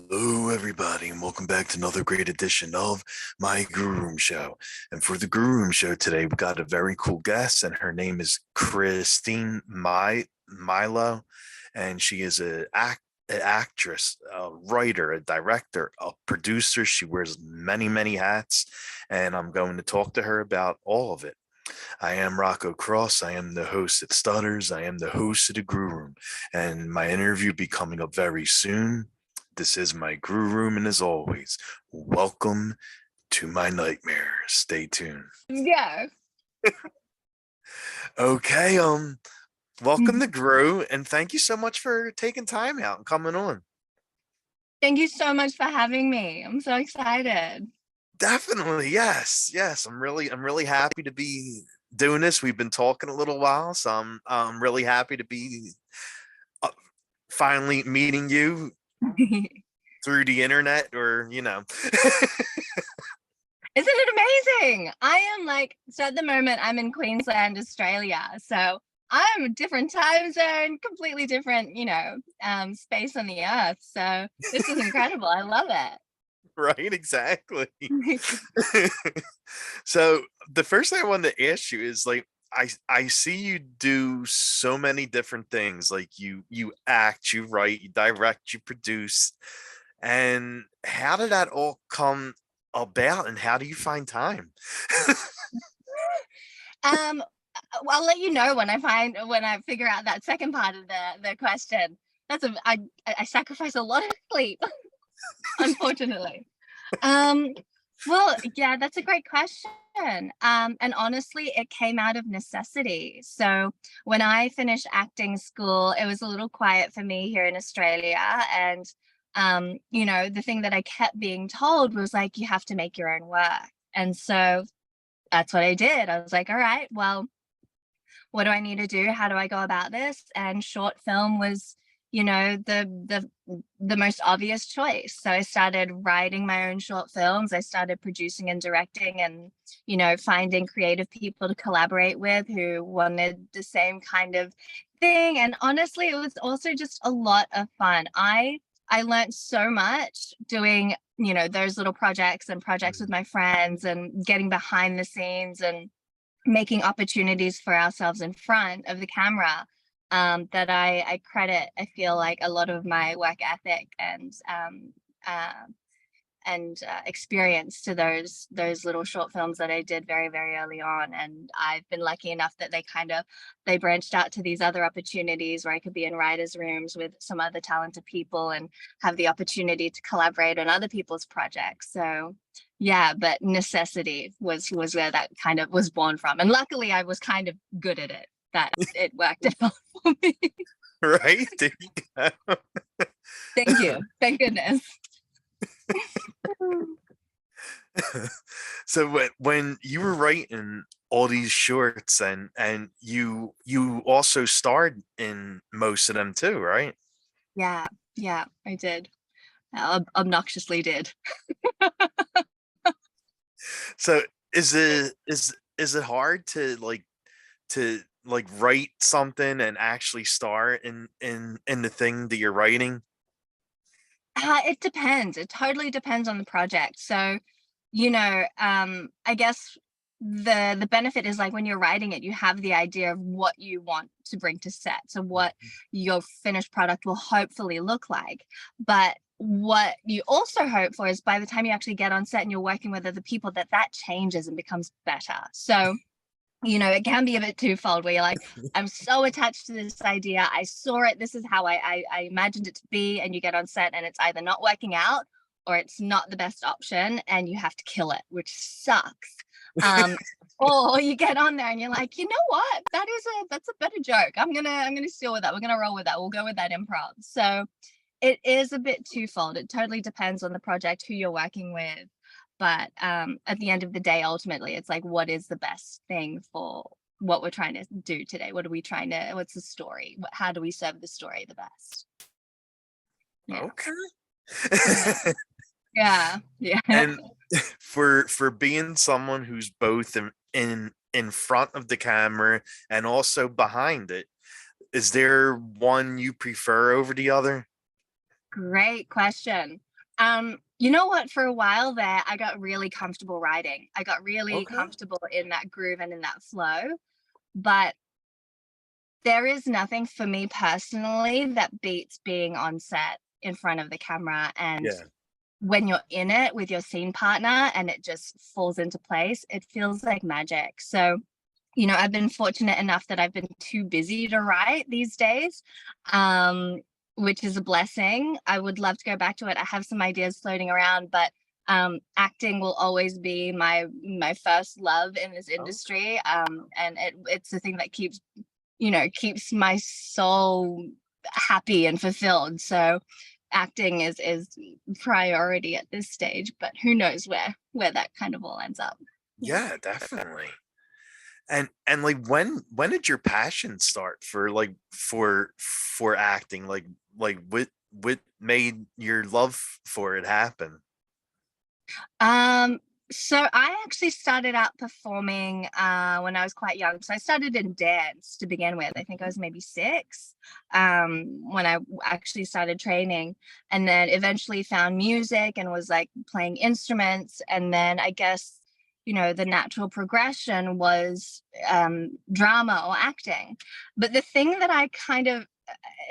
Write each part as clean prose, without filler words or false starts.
Hello, everybody, and welcome back to another great edition of my Grue Rume Show. And for the Grue Rume Show today, we've got a very cool guest, and her name is Christine Milo, and she is an actress, a writer, a director, a producer. She wears many, many hats, and I'm going to talk to her about all of it. I am Rocco Cross. I am the host at Stutters. I am the host of the Grue Room, and my interview will be coming up very soon. This is my Grue Room, and as always, welcome to my nightmare. Stay tuned. Yeah. Okay, welcome to Grue, and thank you so much for taking time out and coming on. Thank you so much for having me. I'm so excited. Definitely, yes, yes. I'm really happy to be doing this. We've been talking a little while, so I'm really happy to be uh, finally meeting you through the internet, or Isn't it amazing? So at the moment I'm in Queensland, Australia. So I'm a different time zone, completely different, space on the earth. So this is incredible. I love right, exactly. it. So the first thing I wanted to ask you is, like, I see you do so many different things. Like, you act, you write, you direct, you produce. And how did that all come about, and how do you find time? Um, I'll let you know when I figure out that second part of the question. I sacrifice a lot of sleep, unfortunately. Um, well, yeah, that's a great question. And honestly, it came out of necessity. So when I finished acting school, it was a little quiet for me here in Australia. And the thing that I kept being told was like, you have to make your own work. And so that's what I did. I was like, all right, well, what do I need to do? How do I go about this? And short film was, the most obvious choice. So I started writing my own short films. I started producing and directing, and finding creative people to collaborate with who wanted the same kind of thing. And honestly, it was also just a lot of fun. I learned so much doing, those little projects and projects with my friends, and getting behind the scenes and making opportunities for ourselves in front of the camera, that I credit, I feel like, a lot of my work ethic uh, and experience to those little short films that I did very, very early on. And I've been lucky enough that they branched out to these other opportunities where I could be in writers' rooms with some other talented people and have the opportunity to collaborate on other people's projects. So yeah, but necessity was where that kind of was born from. And luckily I was kind of good at it, that it worked out for me. Right? There you go. Thank you. Thank goodness. So when you were writing all these shorts, and you also starred in most of them too, right? Yeah, yeah, I did. Obnoxiously did. So is it hard to write something and actually star in the thing that you're writing? It depends. It totally depends on the project. So, I guess the benefit is, like, when you're writing it, you have the idea of what you want to bring to set. So what your finished product will hopefully look like. But what you also hope for is by the time you actually get on set and you're working with other people, that changes and becomes better. So it can be a bit twofold where you're like, I'm so attached to this idea. I saw it. This is how I imagined it to be. And you get on set and it's either not working out or it's not the best option and you have to kill it, which sucks. Um, or you get on there and you're like, you know what? That's a better joke. I'm gonna steal with that. We're gonna roll with that. We'll go with that improv. So it is a bit twofold. It totally depends on the project, who you're working with. But at the end of the day, ultimately, it's like, what is the best thing for what we're trying to do today? What's the story? How do we serve the story the best? Yeah. Okay. Yeah. Yeah. And for being someone who's both in front of the camera and also behind it, is there one you prefer over the other? Great question. You know what? For a while there, I got really comfortable writing. I got really Okay. comfortable in that groove and in that flow. But there is nothing for me personally that beats being on set in front of the camera, and Yeah. when you're in it with your scene partner and it just falls into place, it feels like magic. So, I've been fortunate enough that I've been too busy to write these days, um, which is a blessing. I would love to go back to it. I have some ideas floating around, but acting will always be my first love in this Oh, industry, and it's the thing that keeps my soul happy and fulfilled. So acting is priority at this stage, but who knows where that kind of all ends up. Yeah. yeah, definitely. And like when did your passion start for like for acting? Like what made your love for it happen? Um, so I actually started out performing when I was quite young. So I started in dance to begin with. I think I was maybe 6 when I actually started training, and then eventually found music and was like playing instruments. And then I guess, the natural progression was drama or acting. But the thing that I kind of,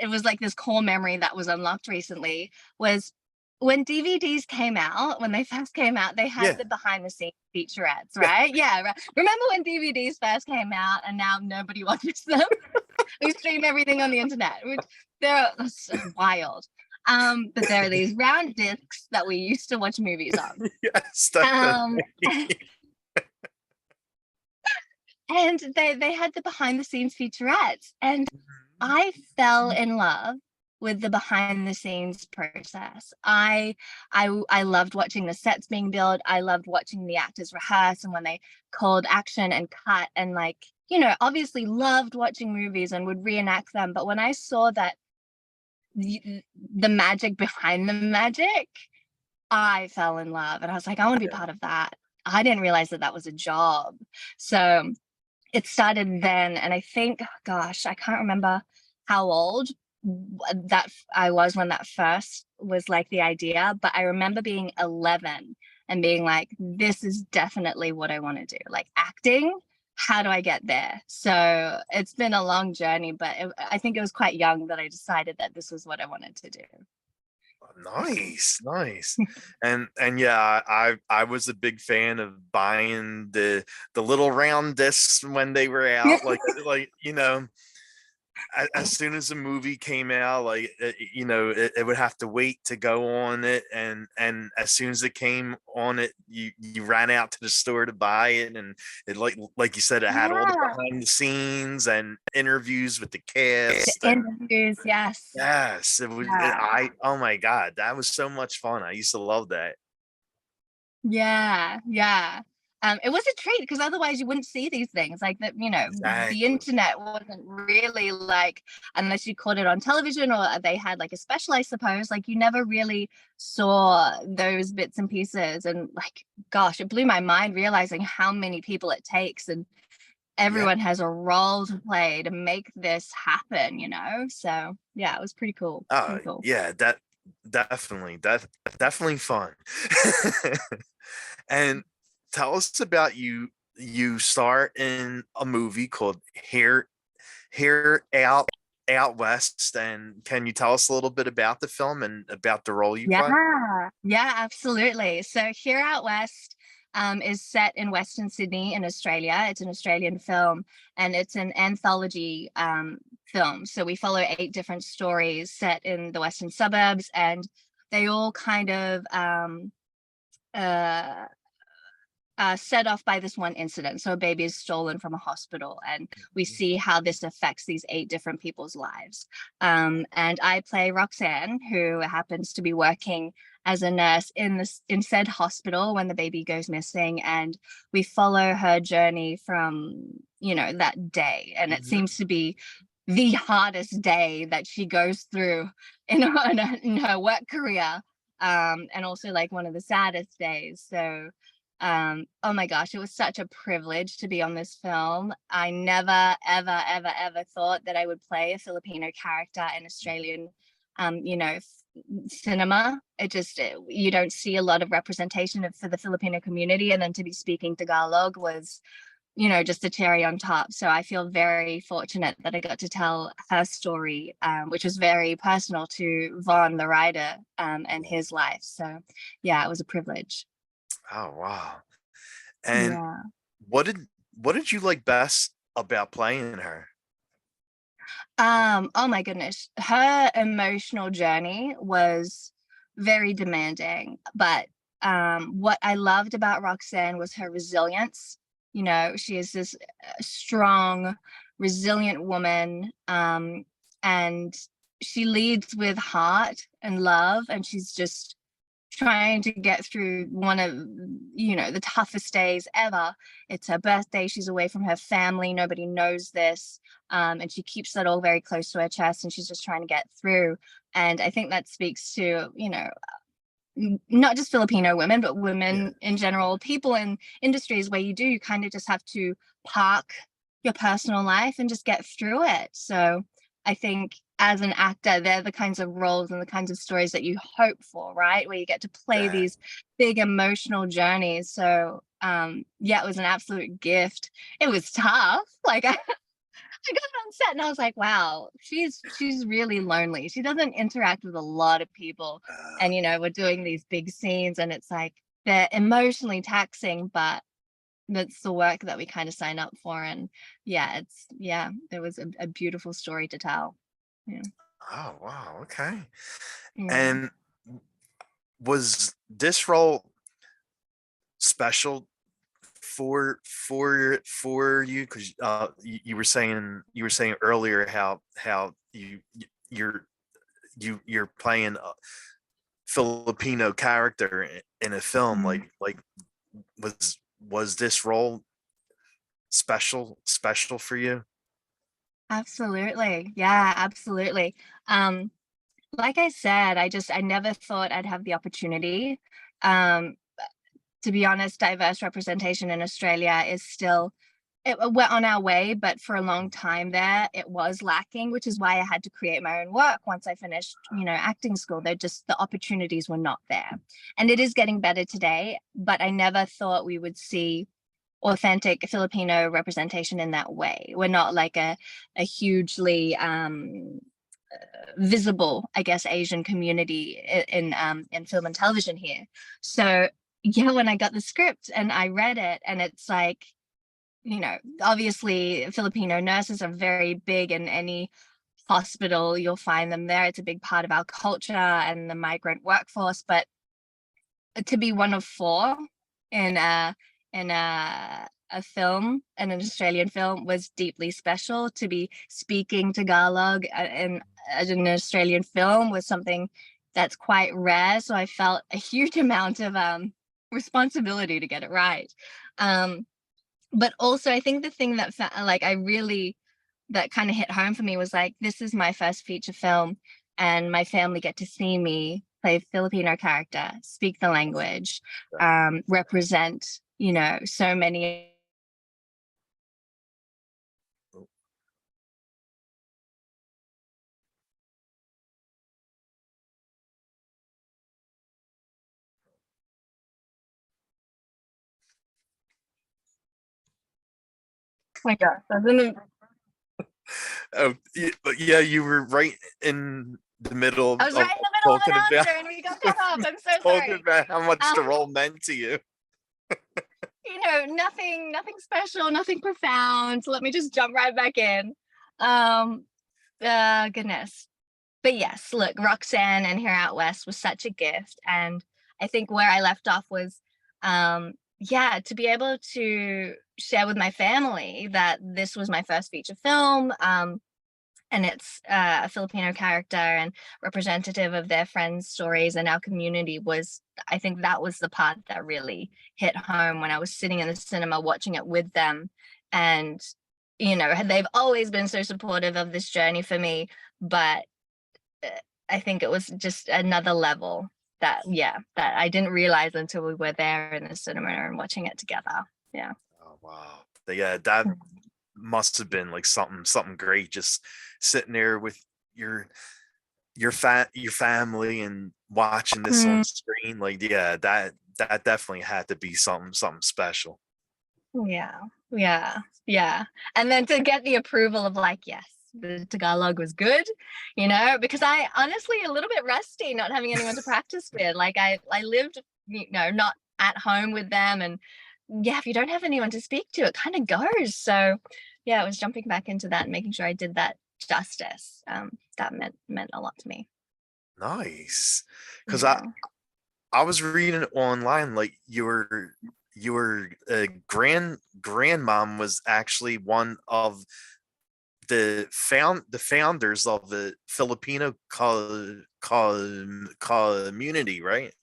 it was like this core memory that was unlocked recently was when DVDs came out, when they first came out, they had Yeah. the behind the scenes featurettes, Yeah. right? Yeah, right. Remember when DVDs first came out and now nobody watches them? We stream everything on the internet, which that's wild. But there are these round discs that we used to watch movies on. Yes, definitely. Um, and they had the behind the scenes featurettes, and Mhm. I fell in love with the behind the scenes process. I loved watching the sets being built. I loved watching the actors rehearse and when they called action and cut, and like, obviously loved watching movies and would reenact them. But when I saw that the magic behind the magic, I fell in love and I was like, I want to be Yeah. part of that. I didn't realize that that was a job. So it started then, and I think, gosh, I can't remember how old that I was when that first was like the idea, but I remember being 11 and being like, this is definitely what I want to do. Like acting, how do I get there? So it's been a long journey, but I think it was quite young that I decided that this was what I wanted to do. Nice, nice. And yeah, I was a big fan of buying the little round discs when they were out. Like as soon as the movie came out, like it would have to wait to go on it, and as soon as it came on it, you ran out to the store to buy it, and it like you said, it had all the Yeah. behind the scenes and interviews with the The cast, and interviews, yes. yes, Yeah. oh my god, that was so much fun. I used to love that. Yeah, yeah. It was a treat because otherwise you wouldn't see these things. Like that, the Exactly. internet wasn't really like, unless you caught it on television or they had like a special, I suppose. Like you never really saw those bits and pieces. And like, gosh, it blew my mind realizing how many people it takes, and Yeah. everyone has a role to play to make this happen. So yeah, it was pretty cool. Oh Pretty cool. yeah, definitely fun. And tell us about you star in a movie called Here Out West, and can you tell us a little bit about the film and about the role you play? Yeah, yeah, absolutely. So Here Out West is set in Western Sydney in Australia. It's an Australian film, and it's an anthology film. So we follow 8 different stories set in the western suburbs, and they all kind of uh, set off by this one incident. So a baby is stolen from a hospital, and we see how this affects these 8 different people's lives. And I play Roxanne, who happens to be working as a nurse in said hospital when the baby goes missing, and we follow her journey from that day, and it Mhm. seems to be the hardest day that she goes through in her work career, and also like one of the saddest days. So oh my gosh, it was such a privilege to be on this film. I never ever thought that I would play a Filipino character in Australian cinema. You don't see a lot of representation for the Filipino community, and then to be speaking Tagalog was, just a cherry on top. So I feel very fortunate that I got to tell her story, which was very personal to Vaughn, the writer, and his life. So yeah, it was a privilege. Oh wow. And Yeah. what did what did you like best about playing her? Oh my goodness. Her emotional journey was very demanding, but what I loved about Roxanne was her resilience. She is this strong, resilient woman, and she leads with heart and love, and she's just trying to get through one of the toughest days ever. It's her birthday, she's away from her family, nobody knows this, and she keeps that all very close to her chest, and she's just trying to get through. And I think that speaks to not just Filipino women, but Yeah. women in general, people in industries where you kind of just have to park your personal life and just get through it. So I think as an actor, they're the kinds of roles and the kinds of stories that you hope for, right? Where you get to play Yeah. these big emotional journeys. So yeah, it was an absolute gift. It was tough. Like I got on set and I was like, wow, she's really lonely. She doesn't interact with a lot of people. And we're doing these big scenes and it's like they're emotionally taxing, but that's the work that we kind of sign up for. And there was a beautiful story to tell. Yeah. Oh wow. Okay. Yeah. And was this role special for you? Because you were saying earlier how you're playing a Filipino character in a film. Mm. Like was this role special for you? Absolutely. Yeah, absolutely. Um, like I said, I never thought I'd have the opportunity. Um, to be honest, diverse representation in Australia is still we're on our way, but for a long time there, it was lacking, which is why I had to create my own work once I finished, acting school. The opportunities were not there. And it is getting better today, but I never thought we would see authentic Filipino representation in that way. We're not like a hugely visible, I guess, Asian community in film and television here. So yeah, when I got the script and I read it, and it's like, obviously Filipino nurses are very big in any hospital. You'll find them there. It's a big part of our culture and the migrant workforce. But to be one of four in a film, and an Australian film, was deeply special. To be speaking Tagalog in an Australian film was something that's quite rare. So I felt a huge amount of responsibility to get it right. Um, but also I think the thing that like I really that kind of hit home for me was like, this is my first feature film, and my family get to see me play a Filipino character, speak the language, represent so many. Oh my gosh, Oh, yeah, you were right in the middle I was of right in the middle of talking an about answer and we got cut off. I'm so talking sorry. about how much the um, role meant to you. nothing special, nothing profound. So let me just jump right back in. um Goodness. But yes, look, Roxanne and Here Out West was such a gift. And I think where I left off was, yeah, to be able to share with my family that this was my first feature film. And it's a Filipino character and representative of their friends' stories and our community was, I think that was the part that really hit home when I was sitting in the cinema watching it with them. And, they've always been so supportive of this journey for me. But I think it was just another level that I didn't realize until we were there in the cinema and watching it together. Yeah. Oh wow. Yeah, that must have been like something great, just sitting there with your your family and watching this on Mm, screen, like, yeah, that definitely had to be something special. yeah, yeah, yeah. And then to get the approval of like, yes, the Tagalog was good, because I honestly a little bit rusty not having anyone to practice with. Like I lived, not at home with them, and yeah, if you don't have anyone to speak to, it kind of goes. So yeah, it was jumping back into that and making sure I did that justice. That meant a lot to me. Nice, because Yeah. I was reading online, like your grandmom was actually one of the founders of the Filipino community, right?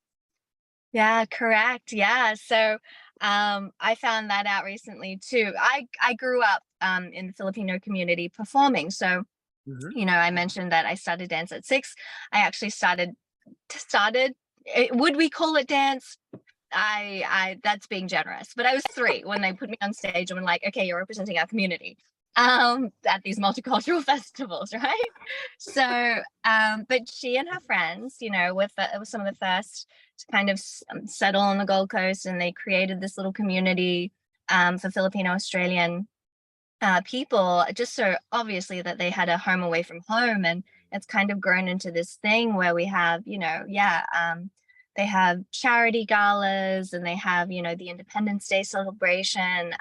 Yeah, correct. Yeah. So I found that out recently too. I grew up in the Filipino community performing. So, Hmm. I mentioned that I started dance at 6. I actually started would we call it dance? I that's being generous, but I was 3 when they put me on stage and were like, okay, you're representing our community at these multicultural festivals, right? So but she and her friends, it was some of the first to kind of settle on the Gold Coast, and they created this little community for Filipino Australian people, just so obviously that they had a home away from home. And it's kind of grown into this thing where we have, yeah, they have charity galas, and they have, the Independence Day celebration.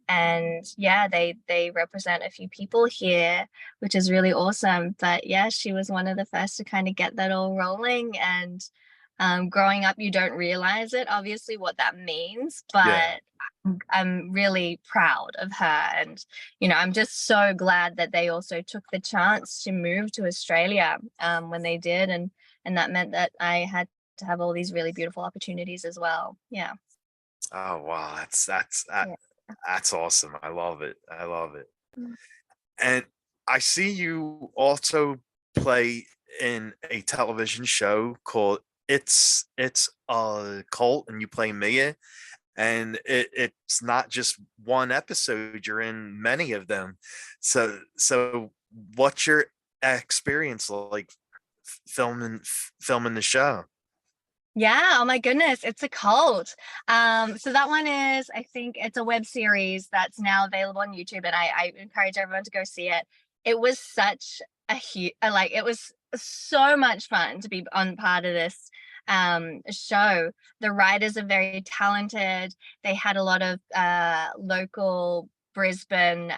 And yeah, they represent a few people here, which is really awesome. But yeah, she was one of the first to kind of get that all rolling. And growing up, you don't realize it, obviously, what that means, Yeah. but I'm really proud of her. And, I'm just so glad that they also took the chance to move to Australia when they did. And that meant that I had to have all these really beautiful opportunities as well. Yeah. Oh wow, Yeah. that's awesome. I love it. I love it. Mm. And I see you also play in a television show called It's a Cult, and you play Mia. And it's not just one episode; you're in many of them. So what's your experience like filming the show? Yeah, oh my goodness, it's a cult. So that one is, I think it's a web series that's now available on YouTube, and I encourage everyone to go see it. It was such a huge, like, it was so much fun to be on part of this show. The writers are very talented. They had a lot of local Brisbane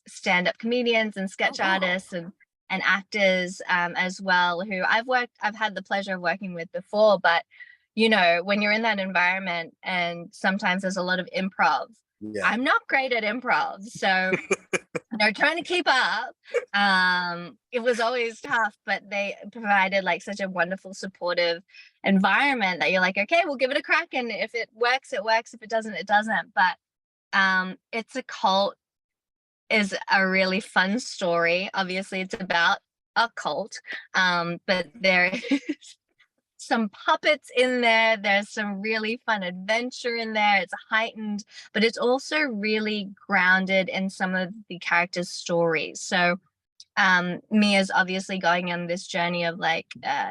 stand-up comedians and Oh sketch wow. artists, and actors as well, who I've had the pleasure of working with before. But when you're in that environment and sometimes there's a lot of improv, Yeah. I'm not great at improv. So trying to keep up, it was always tough, but they provided like such a wonderful supportive environment that you're like, okay, we'll give it a crack, and if it works, it works. If it doesn't, it doesn't. But it's a cult is a really fun story. Obviously, it's about a cult, but there is some puppets in there. There's some really fun adventure in there. It's heightened, but it's also really grounded in some of the characters' stories. So Mia's obviously going on this journey of like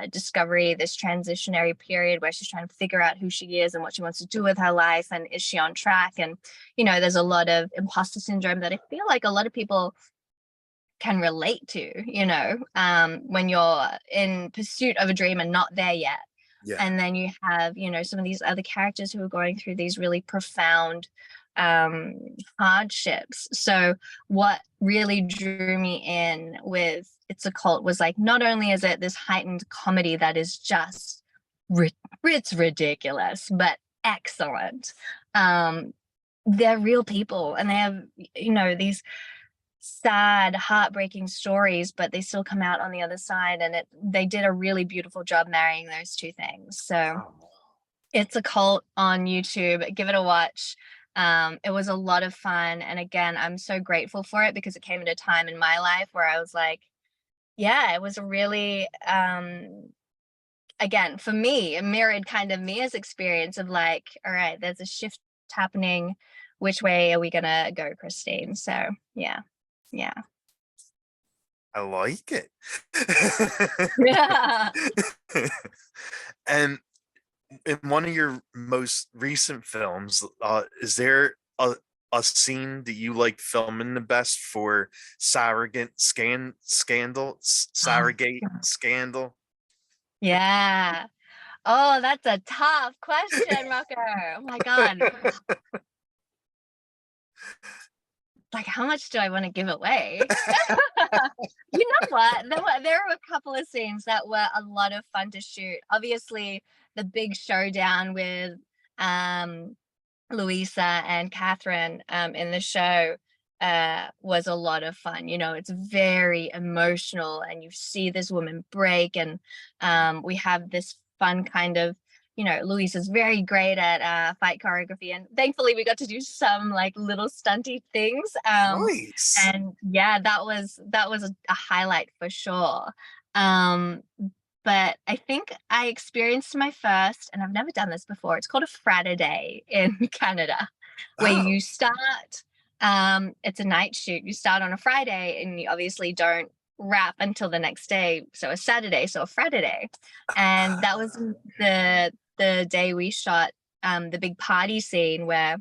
discovery, this transitionary period where she's trying to figure out who she is and what she wants to do with her life, and is she on track. And there's a lot of imposter syndrome that I feel like a lot of people can relate to, when you're in pursuit of a dream and not there yet. Yeah. And then you have, some of these other characters who are going through these really profound um hardships. So what really drew me in with It's a Cult was like, not only is it this heightened comedy that is just it's ridiculous but excellent, um they're real people, and they have these sad, heartbreaking stories, but they still come out on the other side. And they did a really beautiful job marrying those two things. So Oh, It's a Cult on YouTube. Give it a watch. It was a lot of fun. And again, I'm so grateful for it because it came at a time in my life where I was like, yeah, it was a really, again, for me, it mirrored kind of Mia's experience of like, all right, there's a shift happening. Which way are we going to go, Christine? So, yeah. Yeah. I like it. Yeah. And in one of your most recent films, is there a scene that you like filming the best for Oh, surrogate scandal? yeah. Oh, that's a tough question, Rocker. Oh my God. Like, how much do I want to give away? You know what? There were a couple of scenes that were a lot of fun to shoot. Obviously, the big showdown with um Louisa and Catherine in the show was a lot of fun. You know, it's very emotional, and you see this woman break, and we have this fun kind of, you know, Louisa's very great at fight choreography, and thankfully we got to do some like little stunty things. Nice. And yeah, that was a highlight for sure. Um, but I think I experienced my first, and I've never done this before. It's called a Friday in Canada, where Oh, you start. It's a night shoot. You start on a Friday, and you obviously don't wrap until the next day. So a Saturday, so a Friday, and that was the day we shot the big party scene where,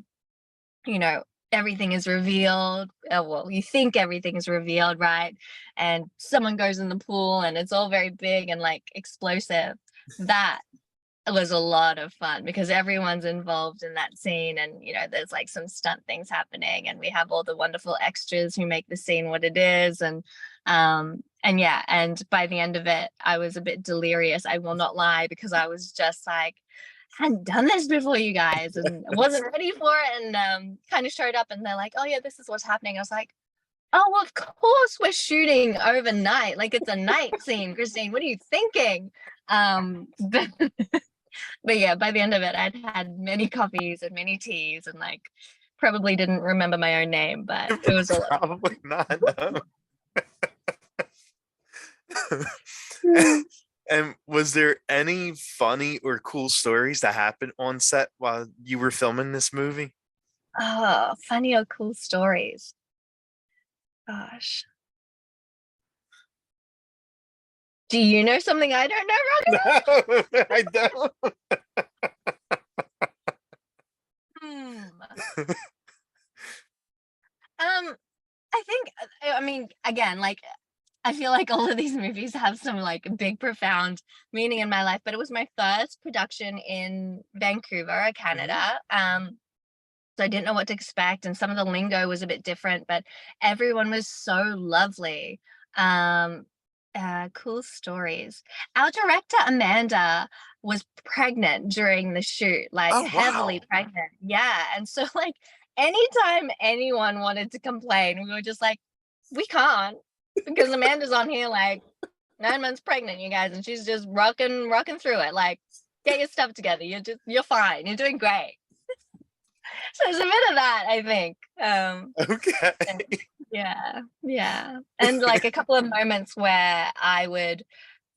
you know, everything is revealed. Well, you think everything is revealed, right? And someone goes in the pool and it's all very big and like explosive. That was a lot of fun because everyone's involved in that scene, and you know, there's like some stunt things happening, and we have all the wonderful extras who make the scene what it is. And yeah, and by the end of it I was a bit delirious, I will not lie, because I was just like, hadn't done this before, you guys, and wasn't ready for it. And kind of showed up and they're like, oh yeah, this is what's happening. I was like, oh, well, of course we're shooting overnight, like it's a night scene, Christine, what are you thinking? But, but yeah, by the end of it I'd had many coffees and many teas and like probably didn't remember my own name, but it was a lot of probably not. No. fun. And was there any funny or cool stories that happened on set while you were filming this movie? Oh, funny or cool stories. Gosh. Do you know something I don't know, No, Roger? I don't. Hmm. I think, I mean, again, like, I feel like all of these movies have some like big, profound meaning in my life, but it was my first production in Vancouver, Mhm. Canada. So I didn't know what to expect, and some of the lingo was a bit different, but everyone was so lovely. Um, cool stories. Our director Amanda was pregnant during the shoot, like Oh heavily wow. pregnant. Yeah, and so like anytime anyone wanted to complain, we were just like, we can't, because Amanda's on here like 9 months pregnant, you guys, and she's just rocking through it. Like, get your stuff together. You're fine. You're doing great. So there's a bit of that, I think. Okay. And yeah, yeah. And like a couple of moments where I would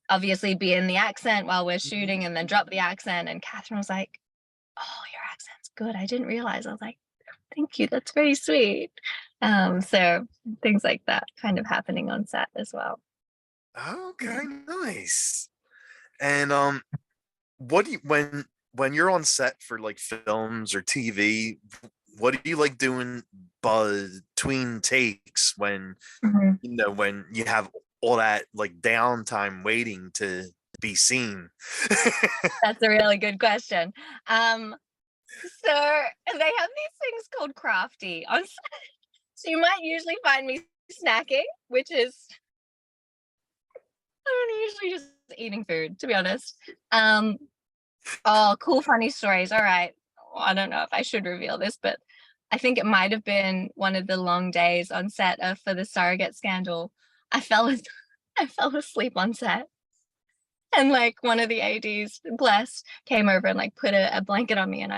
obviously be in the accent while we're Mhm. shooting and then drop the accent. And Catherine was like, oh, your accent's good. I didn't realize. I was like, thank you. That's very sweet. So things like that kind of happening on set as well. Okay, nice. And what do you when you're on set for like films or TV, what do you like doing between takes when Mhm. when you have all that like downtime waiting to be seen? That's a really good question. Um, so they have these things called crafty on set. So you might usually find me snacking, which is, I'm usually just eating food, to be honest. Um, oh, cool, funny stories. All right. Well, I don't know if I should reveal this, but I think it might have been one of the long days on set for the surrogate scandal. I fell, I fell asleep on set, and like one of the ads, bless, came over and like put a blanket on me, and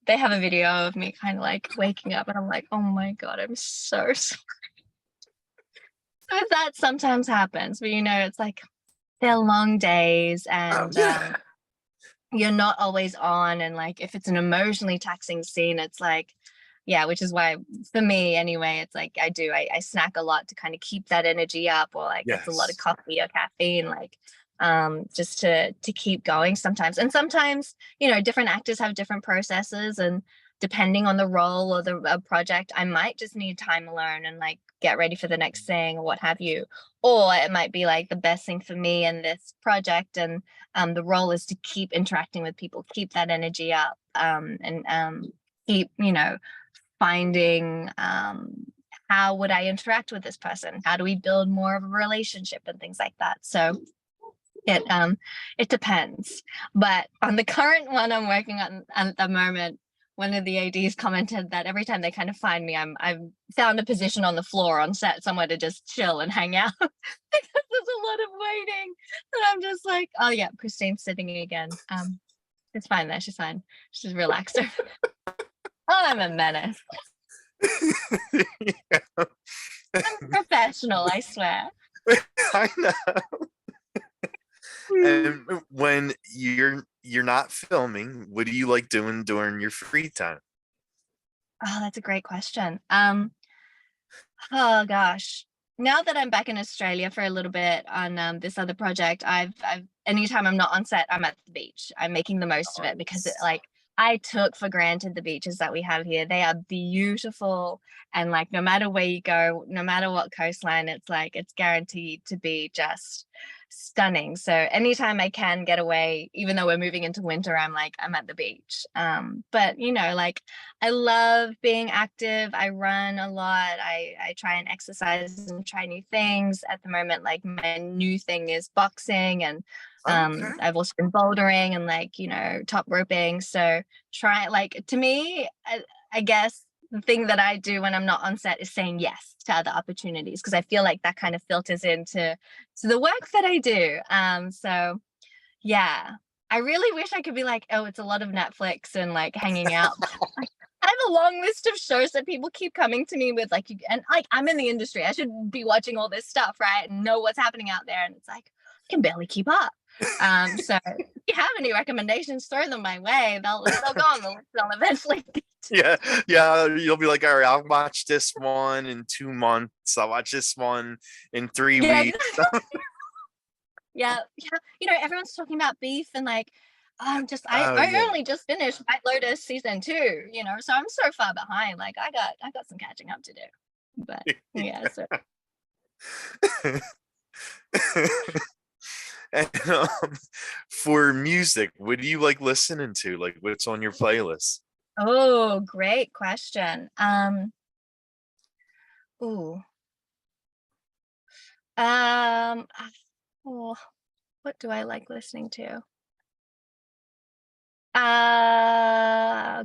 they have a video of me kind of like waking up, and I'm like, oh my god, I'm so sorry. So that sometimes happens, but you know, it's like they're long days, Oh and yeah. you're not always on, and like if it's an emotionally taxing scene, it's like, yeah, which is why for me anyway, it's like I snack a lot to kind of keep that energy up, or like it's a lot of Yes. coffee or caffeine, like just to keep going sometimes. And sometimes, different actors have different processes, and depending on the role or the project, I might just need time alone and like get ready for the next thing or what have you. Or it might be like the best thing for me in this project and the role is to keep interacting with people, keep that energy up, and keep, finding how would I interact with this person? How do we build more of a relationship and things like that? So it depends. But on the current one I'm working on at the moment, one of the ADs commented that every time they kind of find me, I've found a position on the floor on set somewhere to just chill and hang out because there's a lot of waiting. And I'm just like, oh yeah, Christine's sitting again. It's fine there. She's fine. She's relaxed. Oh, I'm a menace. Yeah. I'm professional, I swear. I know. And when you're not filming, what do you like doing during your free time? Oh, that's a great question. Oh gosh. Now that I'm back in Australia for a little bit on this other project, I've anytime I'm not on set, I'm at the beach. I'm making the most of it because Nice. I took for granted the beaches that we have here. They are beautiful, and like no matter where you go, no matter what coastline, it's like it's guaranteed to be just stunning. So anytime I can get away, even though we're moving into winter, I'm at the beach. But like I love being active. I run a lot. I try and exercise and try new things. At the moment, like my new thing is boxing, and Okay. I've also been bouldering and like, top roping. So try like to me, I guess the thing that I do when I'm not on set is saying yes to other opportunities because I feel like that kind of filters into the work that I do. So yeah, I really wish I could be like, oh, it's a lot of Netflix and like hanging out. Like, I have a long list of shows that people keep coming to me with, like, and like I'm in the industry, I should be watching all this stuff, right? And know what's happening out there. And it's like, I can barely keep up. So if you have any recommendations, throw them my way. They'll go on the list. They'll eventually get to. Yeah, yeah. You'll be like, all right, I'll watch this one in 2 months. I'll watch this one in three Yeah, weeks. exactly. Yeah, yeah. Everyone's talking about beef and like Oh I yeah. only just finished White Lotus season 2, so I'm so far behind. Like I got some catching up to do. But yeah, so And for music, what do you like listening to? Like, what's on your playlist? oh, great question. Ooh. Um oh, what do I like listening to?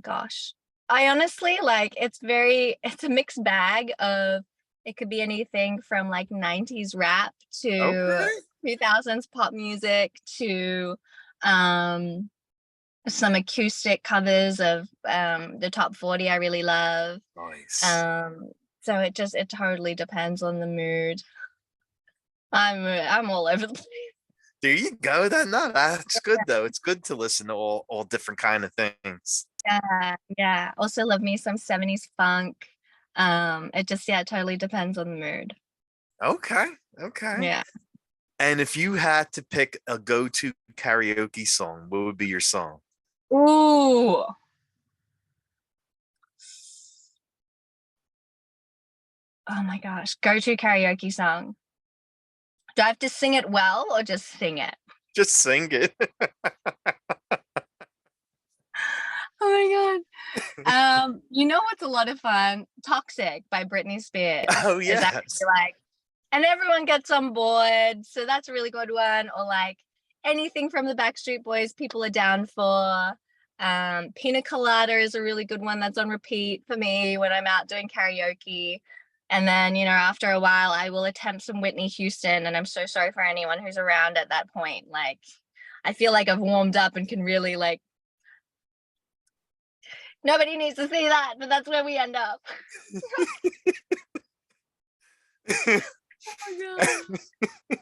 Gosh. I honestly like it's a mixed bag of it could be anything from like 90s rap to Okay. 2000s pop music to um some acoustic covers of the top 40 I really love. Nice. Um so it totally depends on the mood. I'm all over the place. There you go. That's good though. It's good to listen to all different kind of things. Yeah, yeah. Also love me some 70s funk. It just yeah, it totally depends on the mood. Okay. Okay. Yeah. And if you had to pick a go-to karaoke song, what would be your song? Ooh. Oh my gosh. Go-to karaoke song. Do I have to sing it well or just sing it? Just sing it. Oh my god. You know what's a lot of fun? Toxic by Britney Spears Oh is yes. actually like, and everyone gets on board. So that's a really good one. Or like anything from the Backstreet Boys, people are down for. Pina Colada is a really good one that's on repeat for me when I'm out doing karaoke. And then, after a while, I will attempt some Whitney Houston. And I'm so sorry for anyone who's around at that point. Like, I feel like I've warmed up and can really like, nobody needs to see that, but that's where we end up. Oh my god.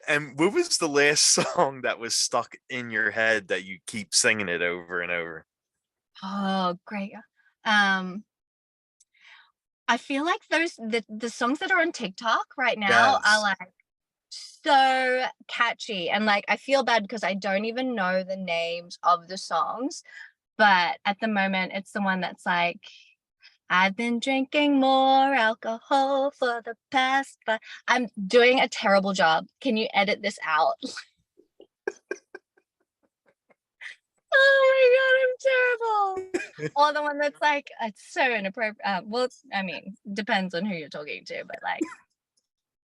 And what was the last song that was stuck in your head that you keep singing it over and over? Oh, great. Um, I feel like the songs that are on TikTok right now are Yes. like so catchy, and like I feel bad because I don't even know the names of the songs, but at the moment it's the one that's like, I've been drinking more alcohol for the past, but I'm doing a terrible job. Can you edit this out? Oh my god, I'm terrible. Or the one that's like, it's so inappropriate. Well, I mean, depends on who you're talking to, but like,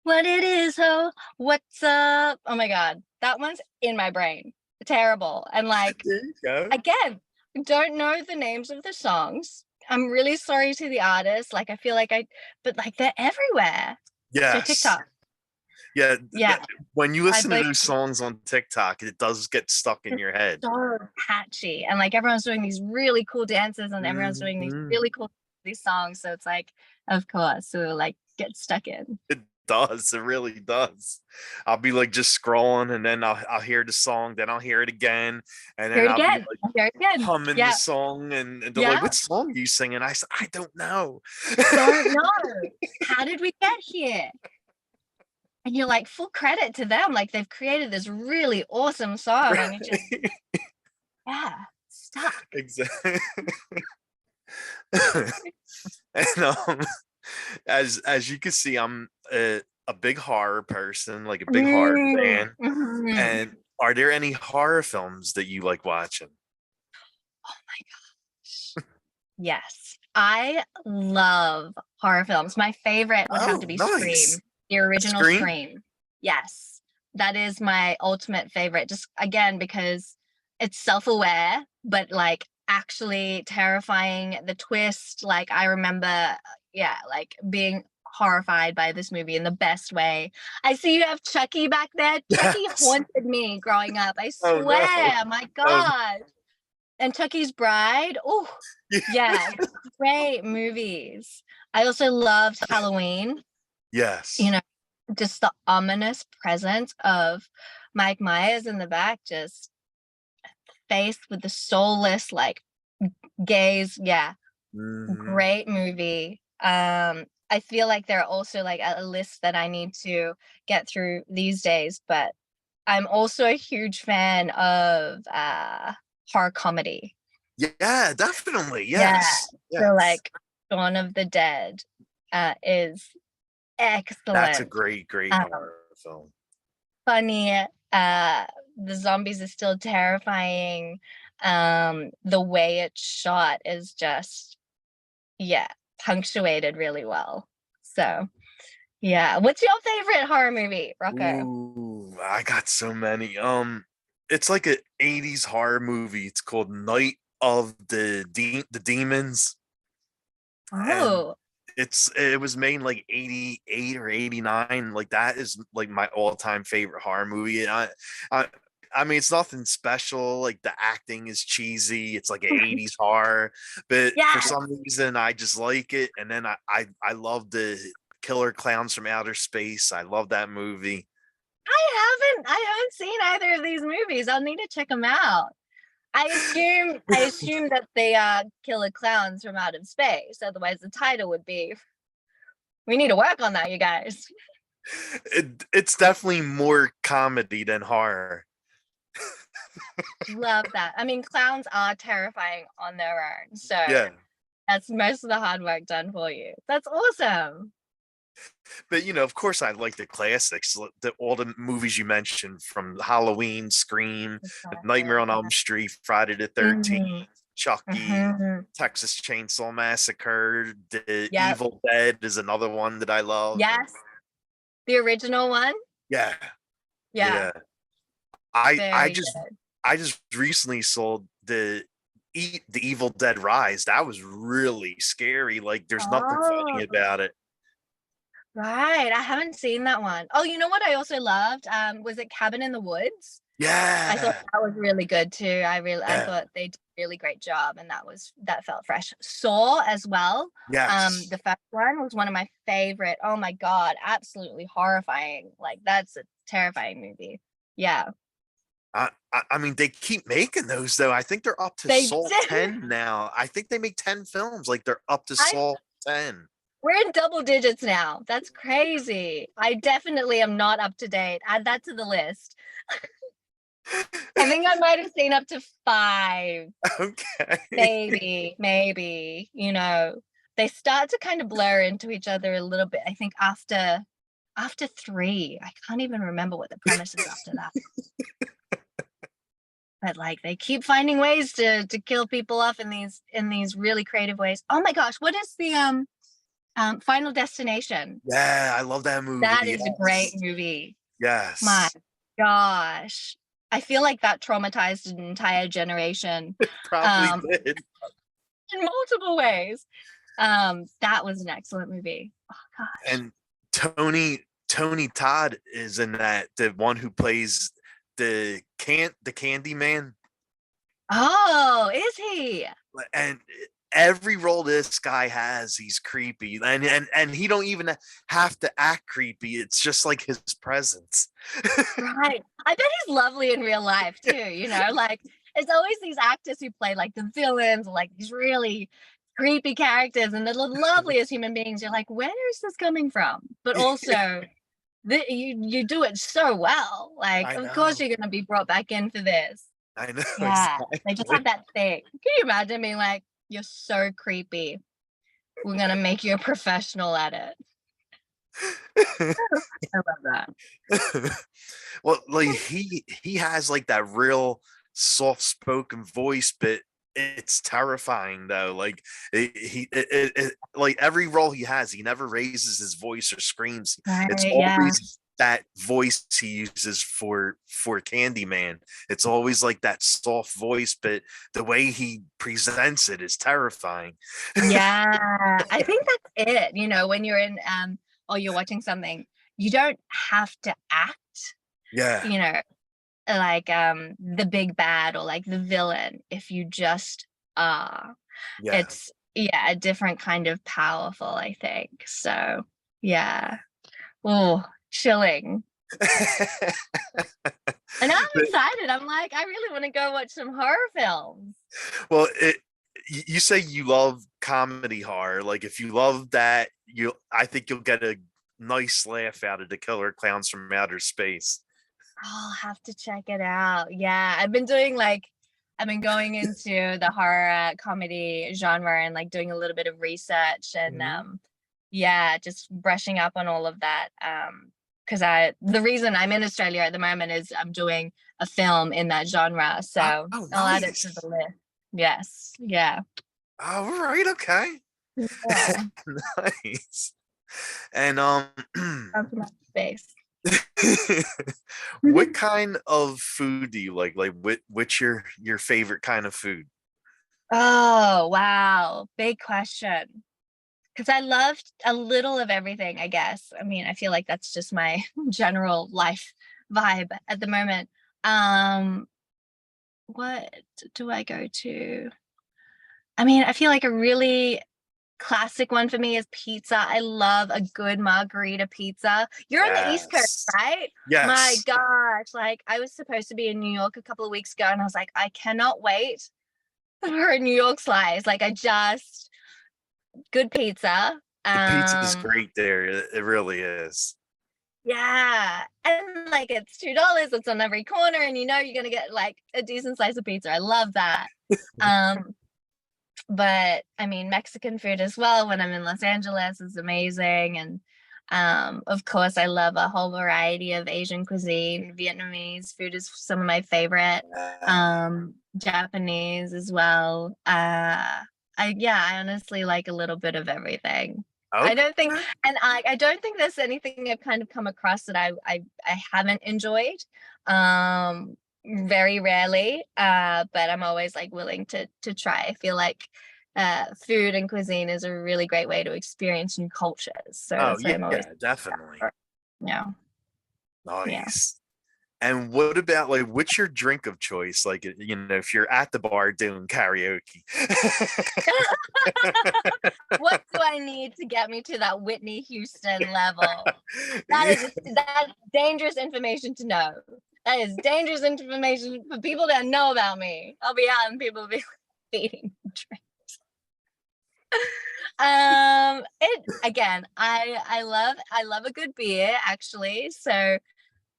what it is, ho, what's up? Oh my god, that one's in my brain. Terrible. And like, There you go. again, don't know the names of the songs. I'm really sorry to the artist. Like, I feel like but like they're everywhere. So Yes. TikTok, Yeah. yeah, When you I listen to blame those songs on TikTok, it does get stuck in it's your head. so catchy, and like everyone's doing these really cool dances, and everyone's doing these Mhm. really cool these songs. So it's like, of course, we'll like get stuck in. It does. It really does. I'll be like just scrolling, and then I'll hear the song, then I'll hear it again, and Hear then it I'll be again. like Hear it again. humming the Yeah, song, and they're like, yeah. "What song are you singing?" I said, "I don't know." Don't know. How did we get here? And you're like, full credit to them. Like they've created this really awesome song, and it just, Right. yeah, stuck. Exactly. And as you can see, I'm a big horror person, like a big horror Mm, fan. mhm. And are there any horror films that you like watching? Oh my gosh. Yes. I love horror films. My favorite would have to Oh, be Scream, nice. the original Scream? Scream. Yes. That is my ultimate favorite. Just again, because it's self-aware, but like actually terrifying. The twist, like I remember, yeah, like being horrified by this movie in the best way. I see you have Chucky back there. Chucky Yes. haunted me growing up. I Oh no. swear. My Oh God. And Chucky's Bride. Oh, no. yeah, great movies. I also loved Halloween, you Yes. know, just the ominous presence of Mike Myers in the back, just face with the soulless, like, gaze. Yeah, Mhm. great movie. I feel like there are also like a list that I need to get through these days, but I'm also a huge fan of horror comedy. Yeah, definitely. Yeah. Yes. So Yes. like Dawn of the Dead is That's a excellent. great, great Um, horror film. funny. The zombies is still terrifying. The way it's shot is just, yeah, punctuated really well. So yeah. What's your favorite horror movie, Rocco? Ooh, I got so many. It's like a 80s horror movie. It's called Night of the Demons. And Oh, it was made in like 88 or 89. Like that is like my all-time favorite horror movie. And I I mean it's nothing special. Like the acting is cheesy. It's like an 80s horror, but for yes. some reason I just like it. And then I love the Killer Clowns from Outer Space. I love that movie. I haven't seen either of these movies. I'll need to check them out. I assume that they are killer clowns from out of space. Otherwise, the title would be, "We need to work on that, you guys." It's definitely more comedy than horror. Love that. I mean, clowns are terrifying on their own, so Yeah. that's most of the hard work done for you. That's awesome. But of course, I like the classics, all the movies you mentioned, from Halloween, Scream, The Nightmare classic, on Elm yeah. Street, Friday the 13th, Mhm, Chucky, mhm. Texas Chainsaw Massacre, The Yep. Evil Dead is another one that I love. And Yes, the original one? yeah, Yeah, yeah. I I very just good. I just recently saw the Evil Dead Rise. That was really scary. Like, there's nothing funny Oh. about it. Right, I haven't seen that one. Oh, you know what I also loved? Was it Cabin in the Woods? I thought Yeah, that was really good too. I yeah, thought they did a really great job, and that felt fresh. Saw as well. yes. The first one was one of my favorite. Oh my God, absolutely horrifying. Like that's a terrifying movie. Yeah, I mean, they keep making those though. I think they're up to they Saw did. 10 now. I think they make 10 films. Like they're up to I Saw 10. We're in double digits now. That's crazy. I definitely am not up to date. Add that to the list. I think I might have seen up to 5, Okay. maybe. They start to kind of blur into each other a little bit. I think after 3, I can't even remember what the premise is after that. But like they keep finding ways to kill people off in these really creative ways. Oh my gosh, what is the Final Destination? Yeah, I love that That movie. is a great Yes. movie. My Yes. gosh. I feel like that traumatized an entire generation Probably um, did. in multiple ways. That was an excellent movie. Oh gosh. And Tony Todd is in that, the one who plays the Candy Man. Oh, is he? And every role this guy has, he's creepy, and he don't even have to act creepy. It's just like his presence. Right. I bet he's lovely in real life too, like it's always these actors who play like the villains, or, like these really creepy characters, and they're the loveliest human beings. You're like, where is this coming from? But also, you do it so well. Like, I of course know. you're gonna be brought back in for this. I know. Yeah, they just Exactly. have that thing. Can you imagine being like, you're so creepy. We're gonna make you a professional at it. I love that. Well, like he has like that real soft spoken voice, but it's terrifying though. Like like every role he has, he never raises his voice or screams. It's Right. Yeah. always that voice he uses for Candyman. It's always like that soft voice, but the way he presents it is terrifying. Yeah, I think that's it, when you're in, or you're watching something, you don't have to act, Yeah, you know, like, the big bad or like the villain. If you just are, yeah. it's, yeah, a different kind of powerful, I think. So, yeah. Oh, chilling. And I'm But, excited. I'm like, I really want to go watch some horror films. well, you say you love comedy horror. Like if you love that, I think you'll get a nice laugh out of the Killer Clowns from Outer Space. I'll have to check it out. Yeah, I've been going into the horror comedy genre and like doing a little bit of research and Mhm. yeah, just brushing up on all of that. Because the reason I'm in Australia at the moment is I'm doing a film in that genre, so Oh, I'll add it to nice. the list. Yes, yeah, All right, okay. yeah. Nice. And That's my space. what kind of food do you like? Like what's your favorite kind of food? Oh wow, big question. Because I loved a little of everything, I guess. I mean, I feel like that's just my general life vibe at the moment. Um, what do I go to? I mean, I feel like a really classic one for me is pizza. I love a good margarita pizza. You're on the East Coast, Yes. right? My Yes. gosh, like I was supposed to be in New York a couple of weeks ago and I was like, I cannot wait for a New York slice. Like I just good pizza. The pizza is Um, great there. It really is. Yeah, and, like, it's $2, it's on every corner, and you're gonna get, like, a decent slice of pizza. I love that. Um, but, I mean, Mexican food as well when I'm in Los Angeles is amazing, and, of course, I love a whole variety of Asian cuisine. Vietnamese food is some of my favorite, Japanese as well. I honestly like a little bit of everything. I Okay. don't think and I don't think there's anything I've kind of come across that I haven't enjoyed. Very rarely, but I'm always like willing to try. I feel like food and cuisine is a really great way to experience new cultures. So Oh that's why yeah, I'm always definitely. yeah, yeah. Nice. And what about like what's your drink of choice? Like if you're at the bar doing karaoke. What do I need to get me to that Whitney Houston level? That's dangerous information to know. That is dangerous information for people that know about me. I'll be out and people will be feeding me drinks. It again, I love a good beer actually. So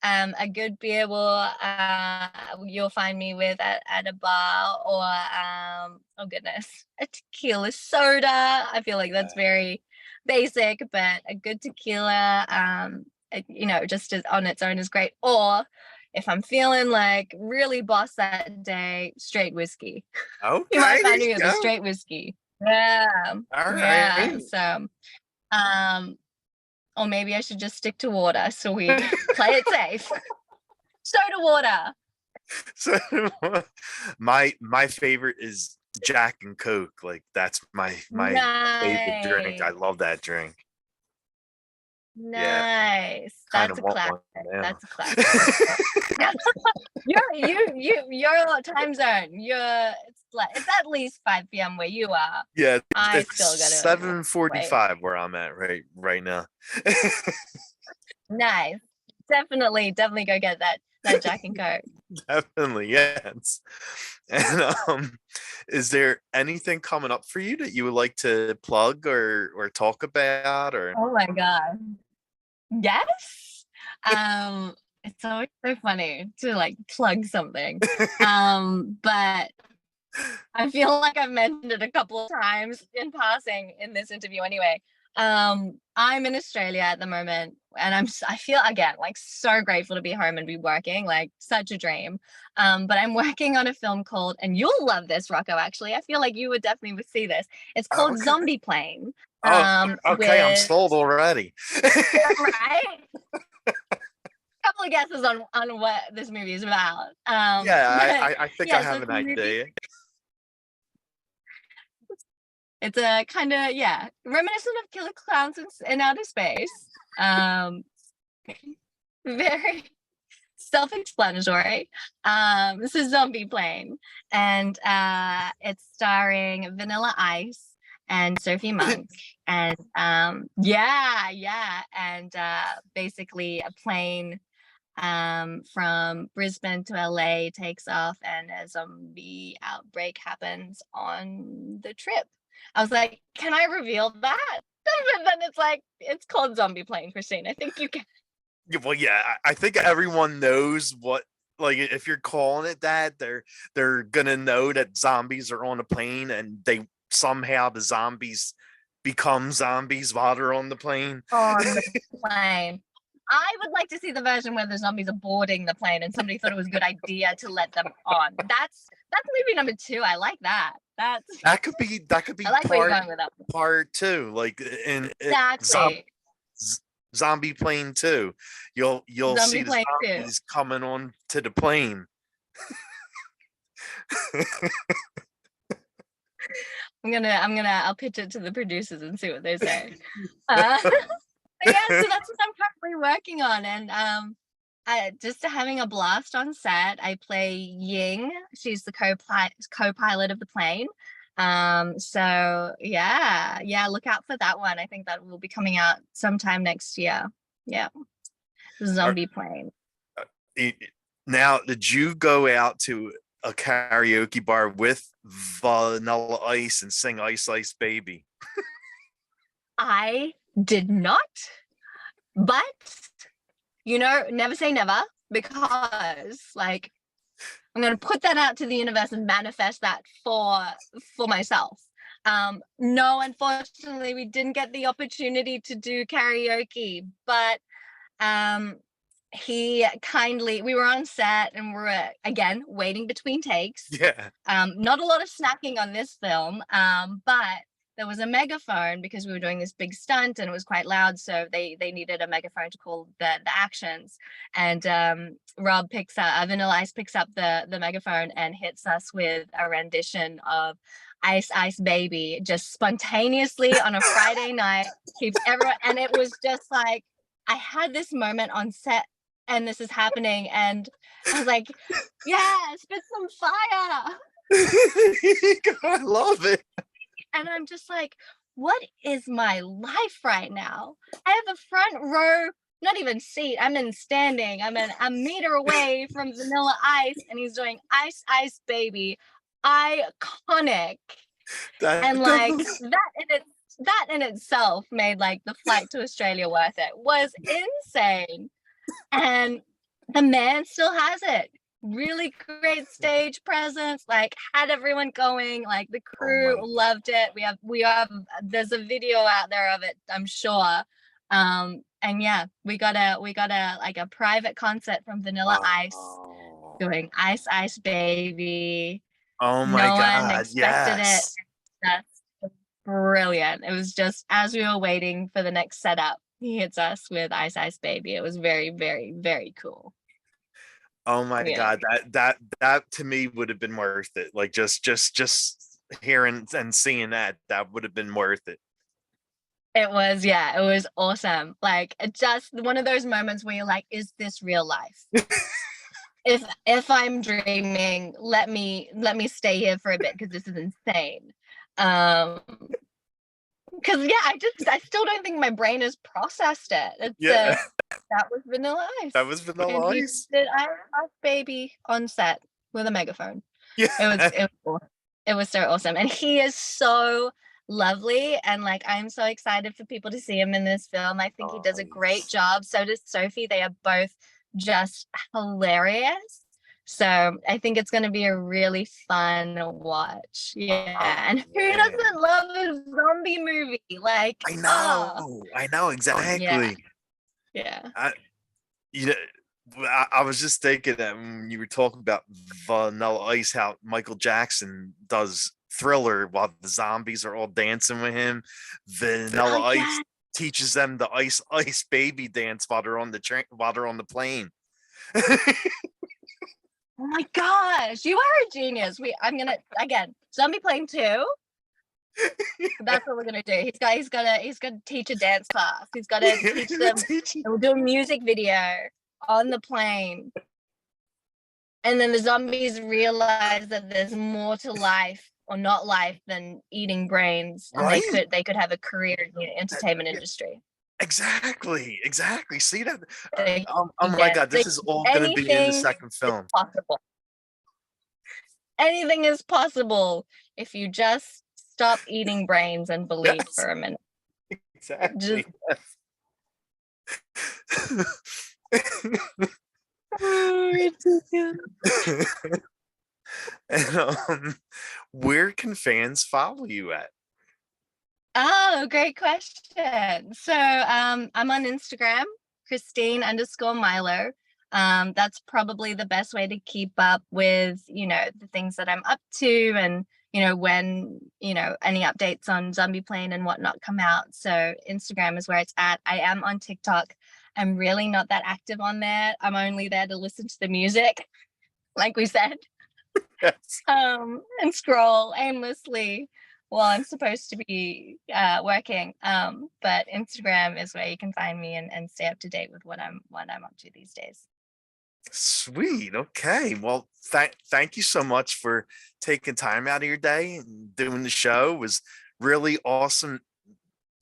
a good beer will you'll find me with at a bar, or oh goodness, a tequila soda. I feel like that's very basic, but a good tequila, you know, just as on its own is great. Or if I'm feeling like really boss that day, straight whiskey. You Okay, might there find you me with a go. straight whiskey. Yeah, All yeah. right. So um, or maybe I should just stick to water so we play it safe. Soda water. So my favorite is Jack and Coke. Like that's my favorite drink. I Nice. love that drink. Yeah, Nice. kind That's of a want classic. one now. That's a classic. Your time zone. It's at least 5 p.m. where you are. Yeah, I it's still gotta wait. 7:45 where I'm at right now. Nice. Definitely go get that Jack and Coke. Definitely, yes. And is there anything coming up for you that you would like to plug or talk about or Oh my god. Yes. It's always so funny to like plug something. But I feel like I've mentioned it a couple of times in passing in this interview anyway. I'm in Australia at the moment, and I feel again like so grateful to be home and be working, like such a dream. But I'm working on a film called, and you'll love this, Rocco, actually. I feel like you would definitely see this. It's called okay. Zombie Plane. Oh, okay, I'm With sold already. right? Couple of guesses on what this movie is about. Yeah, But I think I yeah, so have it's an a movie. idea. It's a kind of, yeah, reminiscent of Killer Clowns in Outer Space. Very self-explanatory. This is Zombie Plane, and it's starring Vanilla Ice and Sophie Monk, and yeah, and basically a plane from Brisbane to LA takes off, and a zombie outbreak happens on the trip. I was like, can I reveal that? But then it's like, it's called Zombie Plane, Christine. I think you can. Yeah, well, yeah, I think everyone knows what. Like, if you're calling it that, they're gonna know that zombies are on a plane, and they somehow the zombies become zombies while they're on the plane. On the plane. I would like to see the version where the zombies are boarding the plane and somebody thought it was a good idea to let them on. That's movie number 2. I like that. That could be I like where you're part going with that. part two, like in Exactly. zombie plane 2. You'll see Zombie the Plane 2. zombies coming on to the plane. I'll pitch it to the producers and see what they say. But yeah, so that's what I'm currently working on, and I just having a blast on set. I play Ying. She's the co-pilot of the plane. So yeah, look out for that one. I think that will be coming out sometime next year. Yeah, Are- Zombie Plane. Now, did you go out to a karaoke bar with Vanilla Ice and sing Ice Ice Baby? I did not, but you know, never say never, because like I'm going to put that out to the universe and manifest that for myself. No, unfortunately, we didn't get the opportunity to do karaoke, but we were on set and we're again waiting between takes. Yeah. Not a lot of snacking on this film, but there was a megaphone because we were doing this big stunt and it was quite loud, so they needed a megaphone to call the actions. And Vanilla Ice picks up the megaphone and hits us with a rendition of Ice Ice Baby, just spontaneously on a Friday night. Keeps everyone, and it was just like I had this moment on set and this is happening, and I was like, yeah, spit some fire. I love it. And I'm just like, what is my life right now? I have a front row, not even seat. I'm in standing. I'm a meter away from Vanilla Ice, and he's doing Ice Ice Baby. Iconic. That, And like that in itself made like the flight to Australia worth it. Was insane. And the man still has it. Really great stage presence, like had everyone going, like the oh crew my, loved it. We have there's a video out there of it, I'm sure. And yeah, we got a like a private concert from Vanilla Ice oh, doing Ice Ice Baby. oh my No one God, expected it. yes. That's brilliant. It was just as we were waiting for the next setup, he hits us with Ice Ice Baby. It was very, very, very cool. Oh my Yeah. God, that to me would have been worth it. Like just hearing and seeing that would have been worth it. It was, yeah, it was awesome. Like it just one of those moments where you're like, is this real life? If I'm dreaming, let me stay here for a bit because this is insane. Um because yeah, I still don't think my brain has processed it. It's Yeah, that was Vanilla that Ice. was And Vanilla he Ice. did I Ice Baby on set with a megaphone. Yeah. It was so awesome. And he is so lovely. And like I'm so excited for people to see him in this film. I think he Oh, does a great job. So does Sophie. They are both just hilarious. So I think it's going to be a really fun watch. Yeah. And who man. doesn't love a zombie movie? Like, I know yeah, exactly. yeah. I you know I was just thinking that when you were talking about Vanilla Ice, how Michael Jackson does Thriller while the zombies are all dancing with him. Oh Vanilla Ice yeah. teaches them the ice baby dance while they're on the train, while they're on the plane. Oh my gosh, you are a genius. I'm gonna again zombie plane 2. That's what we're gonna do. He's gonna teach a dance class. He's gotta teach them. Teaching- And we'll do a music video on the plane. And then the zombies realize that there's more to life or not life than eating brains, and they right? could have a career in the That- entertainment industry. exactly. See that? They, Oh my yeah, God, this is all going to be in the anything second is film. possible. Anything is possible if you just stop eating brains and believe Yes, for a minute. exactly. Just And where can fans follow you at? Oh, great question. So I'm on Instagram, Christine underscore Milo. That's probably the best way to keep up with, the things that I'm up to and, when, any updates on Zombie Plane and whatnot come out. So Instagram is where it's at. I am on TikTok. I'm really not that active on there. I'm only there to listen to the music, like we said, Yes. and scroll aimlessly while I'm supposed to be working. But Instagram is where you can find me and stay up to date with what I'm up to these days. Sweet. Okay. Well, thank you so much for taking time out of your day and doing the show. It was really awesome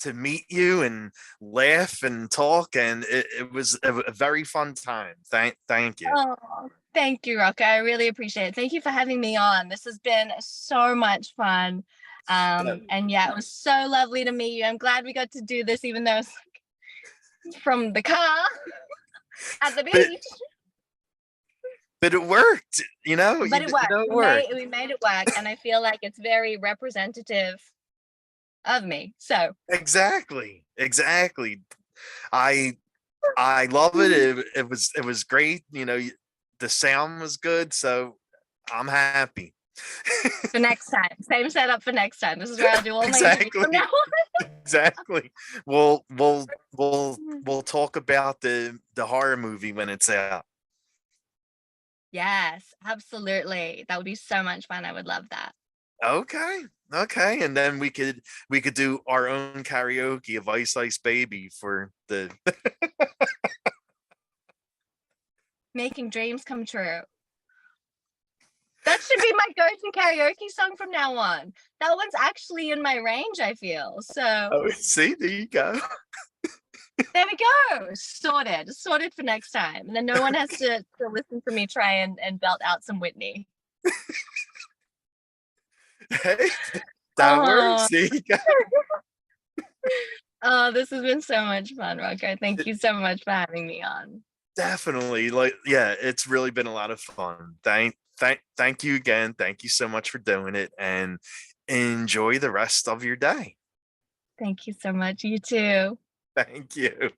to meet you and laugh and talk, and it was a very fun time. Thank you. Oh, thank you, Rocco. I really appreciate it. Thank you for having me on. This has been so much fun. Yeah, And yeah, it was so lovely to meet you. I'm glad we got to do this, even though it's like from the car at the but beach. but it worked. But it You worked. know, it We worked. made it work, and I feel like it's very representative of me. So Exactly. I I love it. It was great. The sound was good, so I'm happy. for next time, same setup for next time. This is where I'll do all my interviews from Exactly. now Exactly. on. We'll talk about the horror movie when it's out. Yes, absolutely. That would be so much fun. I would love that. Okay. Okay. And then we could do our own karaoke of Ice Ice Baby for the Making dreams come true. That should be my go-to karaoke song from now on. That one's actually in my range, I feel. So oh, see, there you go. there we go. Sorted for next time. And then no one has to listen to me try and belt out some Whitney. Hey, That Oh, works. There you go. oh, this has been so much fun, Rocco. Thank you so much for having me on. Definitely. Like, yeah, it's really been a lot of fun. Thank you again. Thank you so much for doing it, and enjoy the rest of your day. Thank you so much. You too. Thank you.